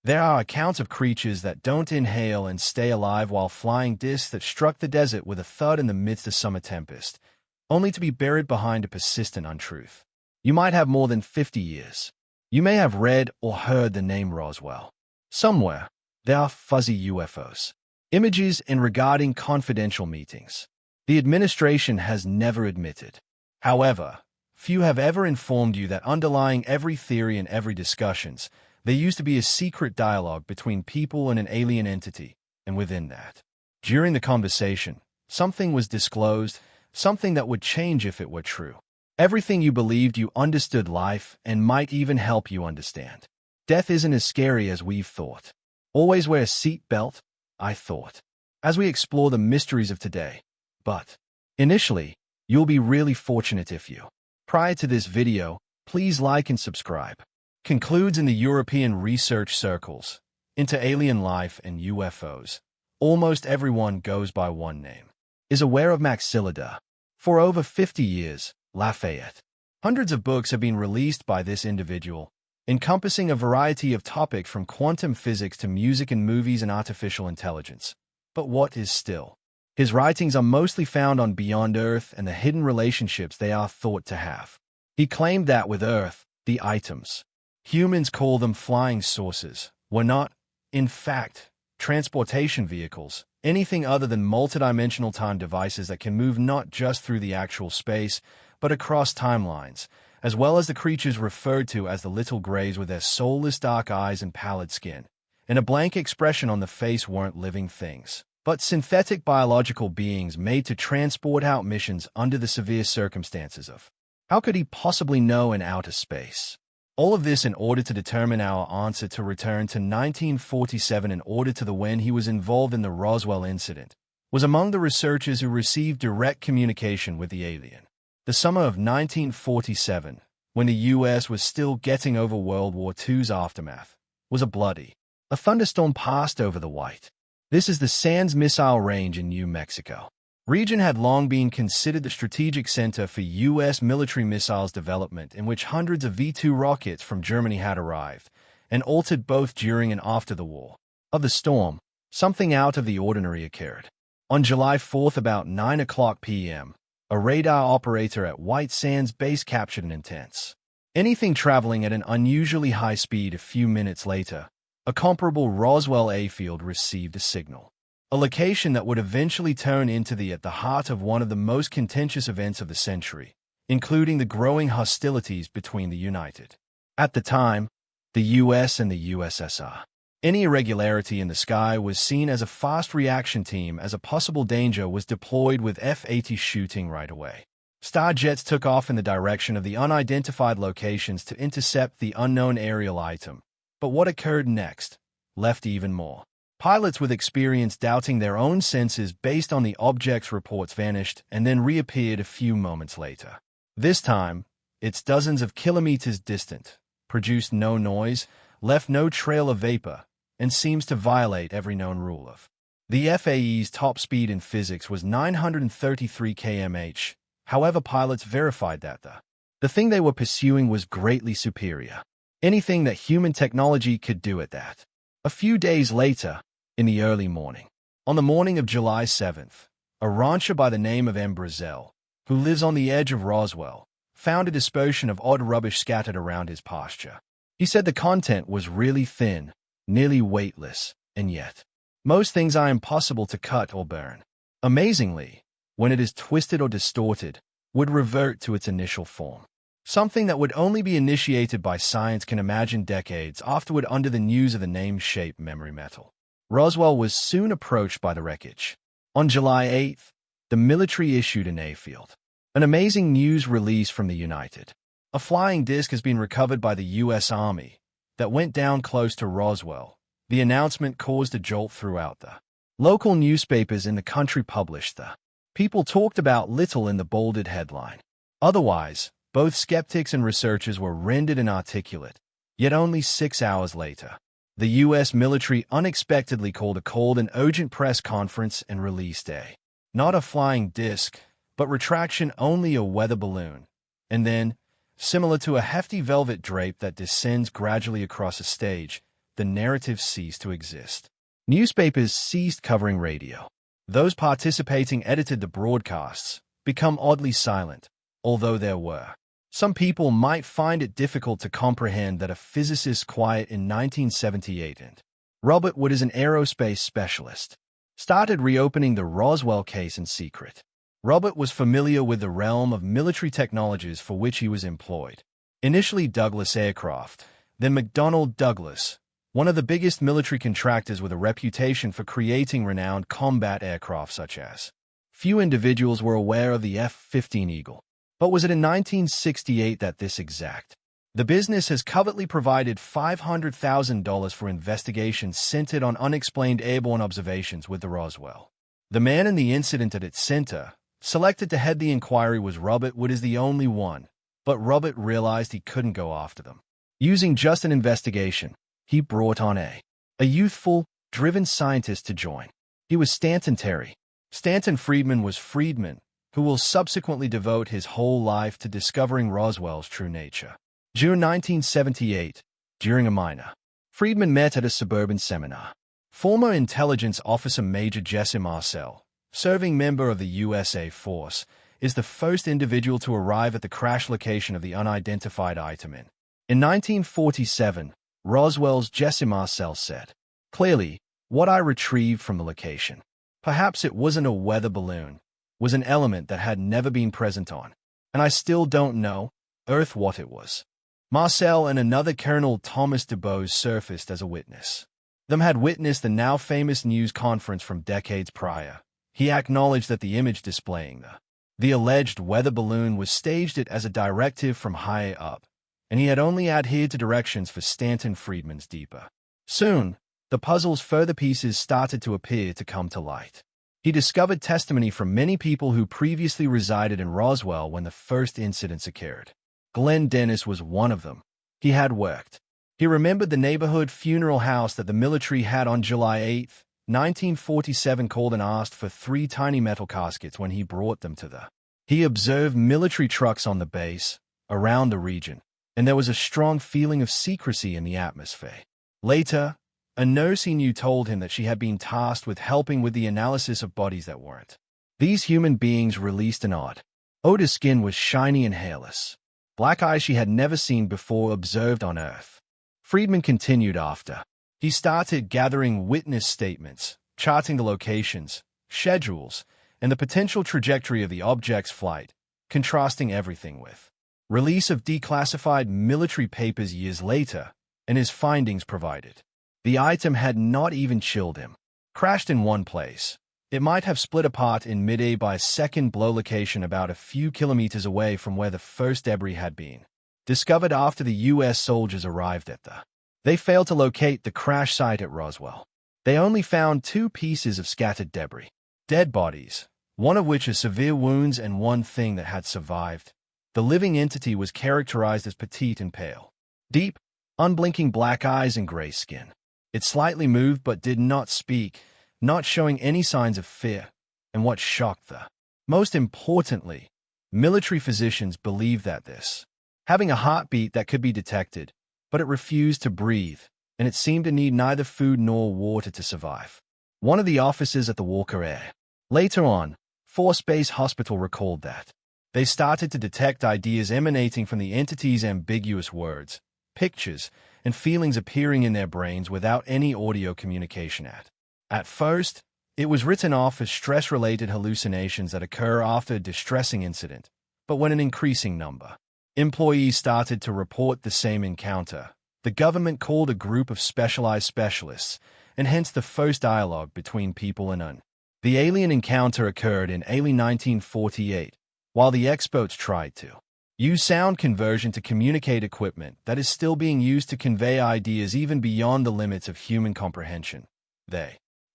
There are accounts of creatures that don't inhale and stay alive while flying discs that struck the desert with a thud in the midst of summer tempest, only to be buried behind a persistent untruth. You might have more than 50 years. You may have read or heard the name Roswell. Somewhere, there are fuzzy UFOs, images and regarding confidential meetings. The administration has never admitted. However, few have ever informed you that underlying every theory and every discussions, there used to be a secret dialogue between people and an alien entity, and within that, during the conversation, something was disclosed, something that would change if it were true. Everything you believed you understood life and might even help you understand. Death isn't as scary as we've thought. Always wear a seat belt, I thought, as we explore the mysteries of today. But, initially, you'll be really fortunate if you. Prior to this video, please like and subscribe. Concludes in the European research circles, into alien life and UFOs. Almost everyone goes by one name. Is aware of Maxillida. For over 50 years, Lafayette. Hundreds of books have been released by this individual, encompassing a variety of topics from quantum physics to music and movies and artificial intelligence. But what is still? His writings are mostly found on Beyond Earth and the hidden relationships they are thought to have. He claimed that with Earth, the items, humans call them flying saucers, were not, in fact, transportation vehicles, anything other than multidimensional time devices that can move not just through the actual space, but across timelines, as well as the creatures referred to as the little grays with their soulless dark eyes and pallid skin, and a blank expression on the face weren't living things, but synthetic biological beings made to transport out missions under the severe circumstances of. How could he possibly know in outer space? All of this in order to determine our answer to return to 1947 in order to the when he was involved in the Roswell incident, was among the researchers who received direct communication with the alien. The summer of 1947, when the U.S. was still getting over World War II's aftermath, was bloody. A thunderstorm passed over the White. This is the Sands Missile Range in New Mexico. Region had long been considered the strategic center for U.S. military missiles development, in which hundreds of V-2 rockets from Germany had arrived, and altered both during and after the war. Of the storm, something out of the ordinary occurred. On July 4th about 9:00 p.m., a radar operator at White Sands Base captured an intense anything traveling at an unusually high speed. A few minutes later, a comparable Roswell airfield received a signal. A location that would eventually turn into at the heart of one of the most contentious events of the century, including the growing hostilities between the United, at the time, the U.S. and the USSR. Any irregularity in the sky was seen as a fast reaction team as a possible danger was deployed with F-80 shooting right away. Starjets took off in the direction of the unidentified locations to intercept the unknown aerial item. But what occurred next left even more. Pilots with experience doubting their own senses based on the object's reports vanished and then reappeared a few moments later. This time, it's dozens of kilometers distant, produced no noise, left no trail of vapor, and seems to violate every known rule of. The FAE's top speed in physics was 933 km/h. However, pilots verified that the thing they were pursuing was greatly superior. Anything that human technology could do at that. A few days later, in the early morning, on the morning of July 7th, a rancher by the name of M. Brazel, who lives on the edge of Roswell, found a dispersion of odd rubbish scattered around his pasture. He said the content was really thin, nearly weightless, and yet, most things are impossible to cut or burn. Amazingly, when it is twisted or distorted, would revert to its initial form. Something that would only be initiated by science can imagine decades afterward under the news of the name-shaped memory metal. Roswell was soon approached by the wreckage. On July 8th, the military issued an airfield. An amazing news release from the United. A flying disc has been recovered by the U.S. Army that went down close to Roswell. The announcement caused a jolt throughout the local newspapers in the country published the. People talked about little in the bolded headline. Otherwise, both skeptics and researchers were rendered inarticulate. Yet only 6 hours later, the U.S. military unexpectedly called an urgent press conference and released not a flying disc, but retraction only a weather balloon. And then, similar to a hefty velvet drape that descends gradually across a stage, the narrative ceased to exist. Newspapers ceased covering radio. Those participating edited the broadcasts, become oddly silent, although there were. Some people might find it difficult to comprehend that a physicist quiet in 1978 and Robert Wood is an aerospace specialist, started reopening the Roswell case in secret. Robert was familiar with the realm of military technologies for which he was employed. Initially Douglas Aircraft, then McDonnell Douglas, one of the biggest military contractors with a reputation for creating renowned combat aircraft such as. Few individuals were aware of the F-15 Eagle, but was it in 1968 that this exact? The business has covertly provided $500,000 for investigations centered on unexplained airborne observations with the Roswell. The man in the incident at its center, selected to head the inquiry, was Robert Wood, is the only one, but Robert realized he couldn't go after them. Using just an investigation, he brought on a youthful, driven scientist to join. He was Stanton Terry. Stanton Friedman was Friedman, who will subsequently devote his whole life to discovering Roswell's true nature. June 1978, during a minor, Friedman met at a suburban seminar. Former intelligence officer Major Jesse Marcel, serving member of the USA Force, is the first individual to arrive at the crash location of the unidentified item in 1947, Roswell's Jesse Marcel said, "Clearly, what I retrieved from the location, perhaps it wasn't a weather balloon, was an element that had never been present on, and I still don't know, Earth what it was." Marcel and another Colonel Thomas DuBose surfaced as a witness. Them had witnessed the now famous news conference from decades prior. He acknowledged that the image displaying the alleged weather balloon was staged it as a directive from higher up, and he had only adhered to directions for Stanton Friedman's deeper. Soon, the puzzle's further pieces started to appear to come to light. He discovered testimony from many people who previously resided in Roswell when the first incidents occurred. Glenn Dennis was one of them. He had worked. He remembered the neighborhood funeral house that the military had on July 8, 1947, called and asked for 3 tiny metal caskets when he brought them to the. He observed military trucks on the base, around the region, and there was a strong feeling of secrecy in the atmosphere. Later, a nurse he knew told him that she had been tasked with helping with the analysis of bodies that weren't. These human beings released an odd. Oda's skin was shiny and hairless. Black eyes she had never seen before observed on Earth. Friedman continued after. He started gathering witness statements, charting the locations, schedules, and the potential trajectory of the object's flight, contrasting everything with release of declassified military papers years later, and his findings provided. The item had not even chilled him. Crashed in one place. It might have split apart in mid-air by a second blow location about a few kilometers away from where the first debris had been. Discovered after the U.S. soldiers arrived at the. They failed to locate the crash site at Roswell. They only found 2 pieces of scattered debris. Dead bodies, one of which has severe wounds and one thing that had survived. The living entity was characterized as petite and pale. Deep, unblinking black eyes and gray skin. It slightly moved but did not speak, not showing any signs of fear, and what shocked the. Most importantly, military physicians believed that this, having a heartbeat that could be detected, but it refused to breathe, and it seemed to need neither food nor water to survive. One of the officers at the Walker Air. Later on, Force Base Hospital recalled that they started to detect ideas emanating from the entity's ambiguous words, pictures, and feelings appearing in their brains without any audio communication At first, it was written off as stress-related hallucinations that occur after a distressing incident, but when an increasing number employees started to report the same encounter, the government called a group of specialized specialists, and hence the first dialogue between people and un. The alien encounter occurred in early 1948, while the experts tried to use sound conversion to communicate equipment that is still being used to convey ideas even beyond the limits of human comprehension.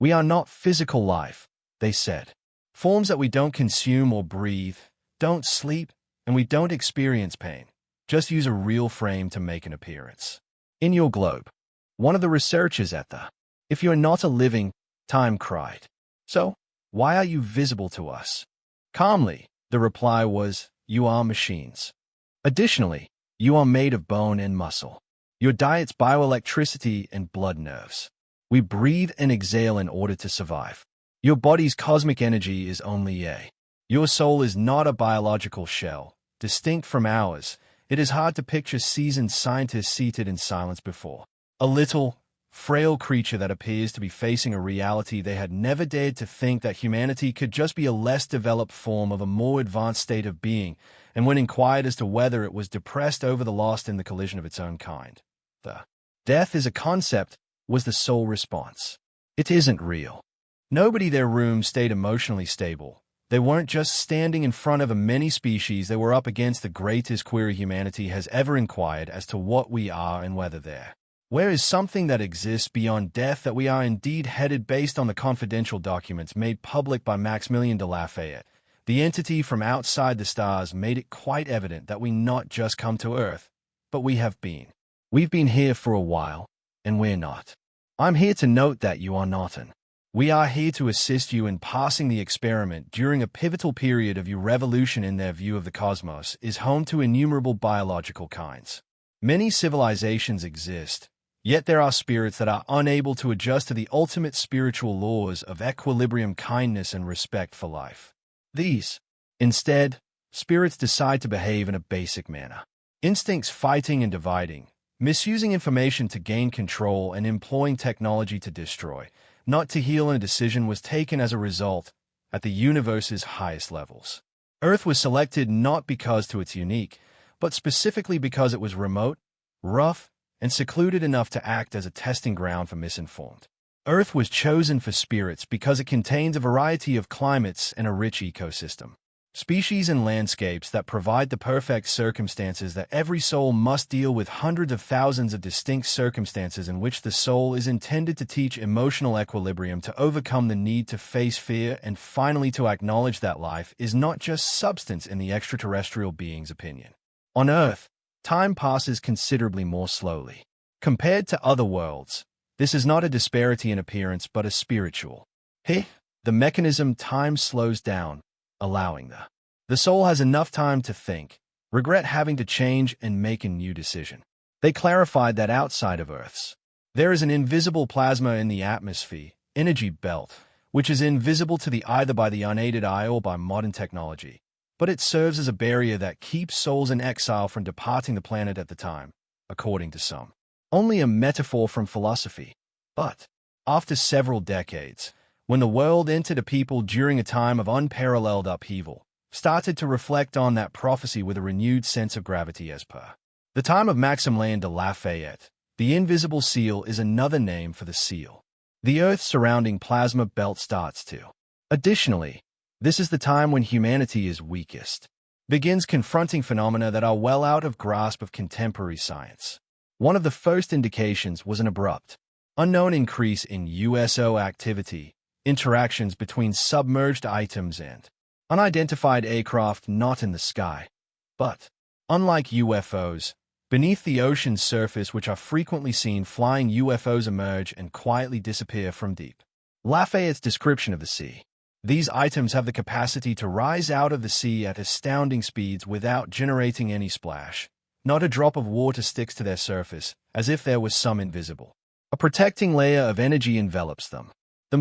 We are not physical life, they said. Forms that we don't consume or breathe, don't sleep, and we don't experience pain. Just use a real frame to make an appearance. In your globe. One of the researchers at the. If you're not a living, time cried. So, why are you visible to us? Calmly, the reply was, you are machines. Additionally, you are made of bone and muscle. Your diet's bioelectricity and blood nerves. We breathe and exhale in order to survive. Your body's cosmic energy is only a. Your soul is not a biological shell, distinct from ours. It is hard to picture seasoned scientists seated in silence before a little, frail creature that appears to be facing a reality they had never dared to think that humanity could just be a less developed form of a more advanced state of being, and when inquired as to whether it was depressed over the lost in the collision of its own kind. The death is a concept, was the sole response. It isn't real. Nobody in their room stayed emotionally stable. They weren't just standing in front of a many species, they were up against the greatest query humanity has ever inquired as to what we are and whether where is something that exists beyond death, that we are indeed headed based on the confidential documents made public by Maximilien de Lafayette. The entity from outside the stars made it quite evident that we not just come to Earth, but we have been. We've been here for a while, and we're not. I'm here to note that you are not in. We are here to assist you in passing the experiment during a pivotal period of your revolution in their view of the cosmos is home to innumerable biological kinds. Many civilizations exist, yet there are spirits that are unable to adjust to the ultimate spiritual laws of equilibrium, kindness, and respect for life. Instead, spirits decide to behave in a basic manner. Instincts fighting and dividing, misusing information to gain control and employing technology to destroy, not to heal, and a decision was taken as a result at the universe's highest levels. Earth was selected not because it's unique, but specifically because it was remote, rough, and secluded enough to act as a testing ground for misinformed. Earth was chosen for spirits because it contains a variety of climates and a rich ecosystem. Species and landscapes that provide the perfect circumstances that every soul must deal with, hundreds of thousands of distinct circumstances in which the soul is intended to teach emotional equilibrium, to overcome the need to face fear, and finally to acknowledge that life is not just substance in the extraterrestrial being's opinion. On Earth, time passes considerably more slowly. Compared to other worlds, this is not a disparity in appearance but a spiritual. The mechanism time slows down, allowing the soul has enough time to think, regret having to change, and make a new decision. They clarified that outside of Earth's, there is an invisible plasma in the atmosphere, energy belt, which is invisible to the either by the unaided eye or by modern technology. But it serves as a barrier that keeps souls in exile from departing the planet at the time, according to some. Only a metaphor from philosophy. But after several decades, when the world entered, a people during a time of unparalleled upheaval started to reflect on that prophecy with a renewed sense of gravity. As per the time of Maximilien de Lafayette, the invisible seal is another name for the seal. The Earth's surrounding plasma belt starts to. Additionally, this is the time when humanity is weakest, begins confronting phenomena that are well out of grasp of contemporary science. One of the first indications was an abrupt, unknown increase in USO activity, interactions between submerged items and unidentified aircraft not in the sky, but, unlike UFOs, beneath the ocean's surface, which are frequently seen. Flying UFOs emerge and quietly disappear from deep. Lafayette's description of the sea. These items have the capacity to rise out of the sea at astounding speeds without generating any splash. Not a drop of water sticks to their surface, as if there was some invisible. A protecting layer of energy envelops them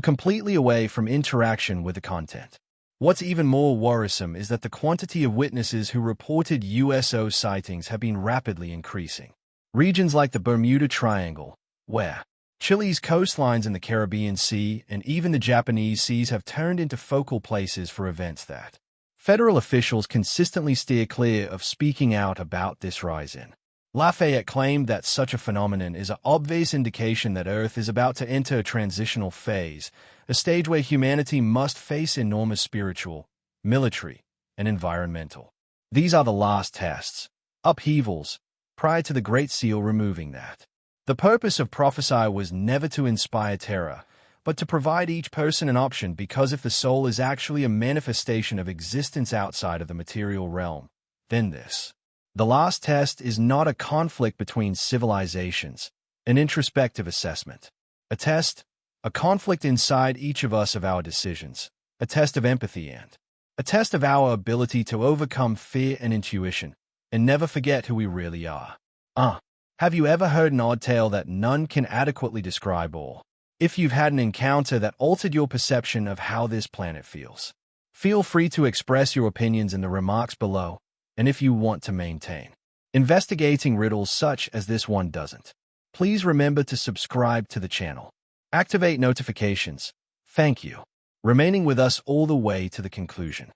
completely away from interaction with the content. What's even more worrisome is that the quantity of witnesses who reported USO sightings have been rapidly increasing. Regions like the Bermuda Triangle, where Chile's coastlines in the Caribbean Sea and even the Japanese seas have turned into focal places for events that federal officials consistently steer clear of speaking out about. This rise in Lafayette claimed that such a phenomenon is an obvious indication that Earth is about to enter a transitional phase, a stage where humanity must face enormous spiritual, military, and environmental. These are the last tests, upheavals, prior to the Great Seal removing that. The purpose of prophecy was never to inspire terror, but to provide each person an option, because if the soul is actually a manifestation of existence outside of the material realm, then the last test is not a conflict between civilizations, an introspective assessment. A test, a conflict inside each of us of our decisions, a test of empathy and a test of our ability to overcome fear and intuition, and never forget who we really are. Have you ever heard an odd tale that none can adequately describe or if you've had an encounter that altered your perception of how this planet feels? Feel free to express your opinions in the remarks below, and if you want to maintain investigating riddles such as this one doesn't, please remember to subscribe to the channel. Activate notifications. Thank you. Remaining with us all the way to the conclusion.